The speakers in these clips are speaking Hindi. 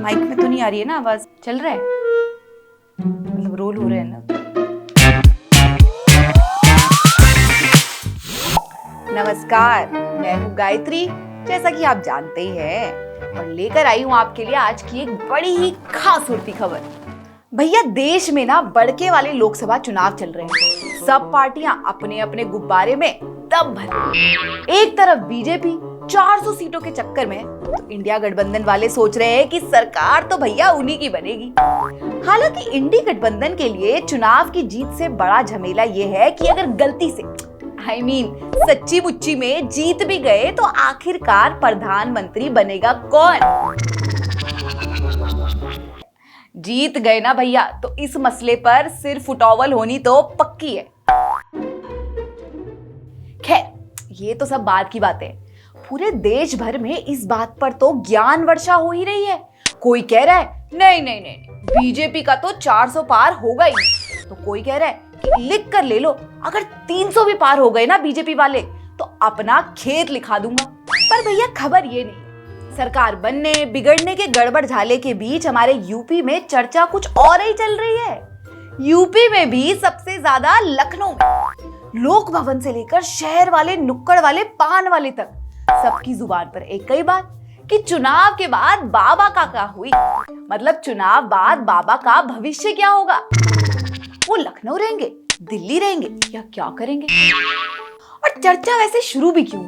माइक में तो नहीं आ रही है ना आवाज? चल रहा है, मतलब रोल हो रहा है ना? नमस्कार, मैं हूँ गायत्री, जैसा कि आप जानते ही हैं, और लेकर आई हूँ आपके लिए आज की एक बड़ी ही खास उड़ती खबर। भैया देश में ना बड़के वाले लोकसभा चुनाव चल रहे हैं। सब पार्टियां अपने अपने गुब्बारे में दम भर रही हैं। एक तरफ बीजेपी 400 सीटों के चक्कर में, तो इंडिया गठबंधन वाले सोच रहे हैं कि सरकार तो भैया उन्हीं की बनेगी। हालांकि इंडी गठबंधन के लिए चुनाव की जीत से बड़ा झमेला ये है कि अगर गलती से सच्ची मुच्ची में जीत भी गए तो आखिरकार प्रधानमंत्री बनेगा कौन? जीत गए ना भैया तो इस मसले पर सिर फुटौवल होनी तो पक्की है। खैर, ये तो सब बात की बात है। पूरे देश भर में इस बात पर तो ज्ञान वर्षा हो ही रही है। कोई कह रहा है नहीं, बीजेपी का तो 400 पार होगा ही, तो कोई कह रहा है कि लिख कर ले लो, अगर 300 भी पार हो गए ना बीजेपी वाले तो अपना खेत लिखा दूंगा। पर भैया खबर ये नहीं, सरकार बनने बिगड़ने के गड़बड़ झाले के बीच हमारे यूपी में चर्चा कुछ और ही चल रही है। यूपी में भी सबसे ज्यादा लखनऊ में लोक भवन से लेकर शहर वाले नुक्कड़ वाले पान वाले तक सबकी जुबान पर एक ही बात कि चुनाव के बाद बाबा का क्या हुई, मतलब चुनाव बाद बाबा का भविष्य क्या होगा। वो लखनऊ रहेंगे, दिल्ली रहेंगे या क्या करेंगे? और चर्चा वैसे शुरू भी क्यों?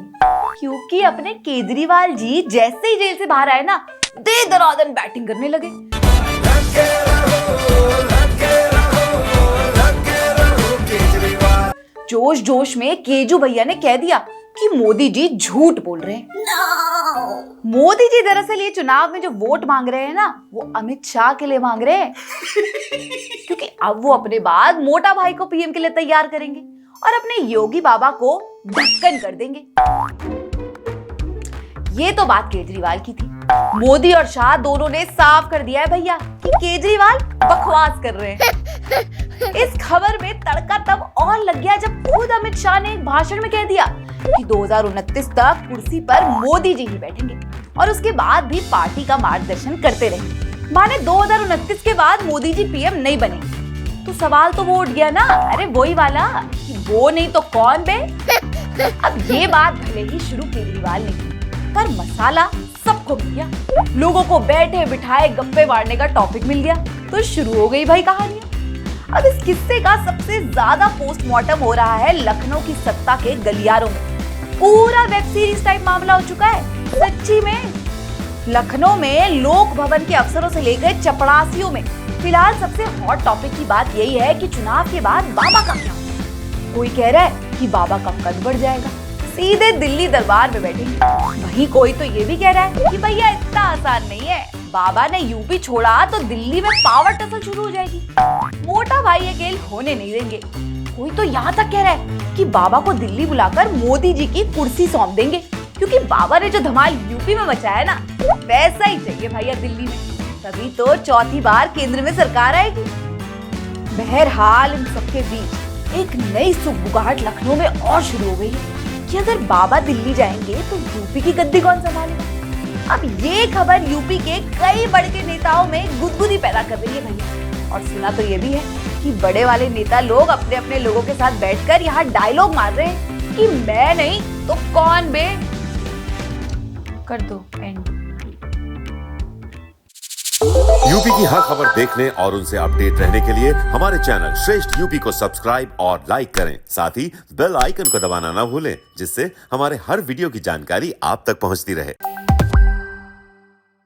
क्योंकि अपने केजरीवाल जी जैसे ही जेल से बाहर आए ना, दे दनादन बैटिंग करने लगे। जोश जोश में केजू भैया ने कह दिया कि मोदी जी झूठ बोल रहे हैं। मोदी जी दरअसल ये चुनाव में जो वोट मांग रहे हैं ना, वो अमित शाह के लिए मांग रहे हैं। क्योंकि अब वो अपने बाद मोटा भाई को पीएम के लिए तैयार करेंगे और अपने योगी बाबा को ढक्कन कर देंगे। ये तो बात केजरीवाल की थी। मोदी और शाह दोनों ने साफ कर दिया है भैया कि केजरीवाल बकवास कर रहे हैं। इस खबर में तड़का तब और लग गया जब खुद अमित शाह ने एक भाषण में कह दिया कि 2029 तक कुर्सी पर मोदी जी ही बैठेंगे और उसके बाद भी पार्टी का मार्गदर्शन करते रहेंगे। माने 2029 के बाद मोदी जी पीएम नहीं बनेंगे, तो सवाल तो वो उठ गया ना, अरे वही वाला कि वो नहीं तो कौन बे? अब ये बात भले ही शुरू केजरीवाल ने की, पर मसाला सबको मिल गया। लोगों को बैठे बिठाए गप्पे मारने का टॉपिक मिल गया, तो शुरू हो गई भाई कहानियां। अब इस किस्से का सबसे ज्यादा पोस्टमार्टम हो रहा है लखनऊ की सत्ता के गलियारों में। पूरा वेब सीरीज टाइप मामला हो चुका है सच्ची में। लखनऊ में लोक भवन के अफसरों से लेकर चपड़ासियों में फिलहाल सबसे हॉट टॉपिक की बात यही है कि चुनाव के बाद बाबा का क्या होगा। कोई कह रहा है कि बाबा का कद बढ़ जाएगा, सीधे दिल्ली दरबार में बैठेंगे। वहीं कोई तो ये भी कह रहा है कि भैया इतना आसान नहीं है, बाबा ने यूपी छोड़ा तो दिल्ली में पावर टसल शुरू हो जाएगी, मोटा भाई ये खेल होने नहीं देंगे। कोई तो यहाँ तक कह रहा है कि बाबा को दिल्ली बुलाकर मोदी जी की कुर्सी सौंप देंगे, क्योंकि बाबा ने जो धमाल यूपी में मचाया ना, वैसा ही चाहिए भैया दिल्ली में, तभी तो चौथी बार केंद्र में सरकार आएगी। बहरहाल इन सबके बीच एक नई सुगबुगाहट लखनऊ में और शुरू हो गई है कि अगर बाबा दिल्ली जाएंगे तो यूपी की गद्दी कौन संभालेगा। अब ये खबर यूपी के कई बड़े नेताओं में गुदगुदी पैदा कर रही है भैया। और सुना तो ये भी है कि बड़े वाले नेता लोग अपने अपने लोगों के साथ बैठकर यहाँ डायलॉग मार रहे हैं कि मैं नहीं तो कौन बे। कर दो एंड। यूपी की हर खबर देखने और उनसे अपडेट रहने के लिए हमारे चैनल श्रेष्ठ यूपी को सब्सक्राइब और लाइक करें। साथ ही बेल आइकन को दबाना ना भूलें, जिससे हमारे हर वीडियो की जानकारी आप तक पहुंचती रहे।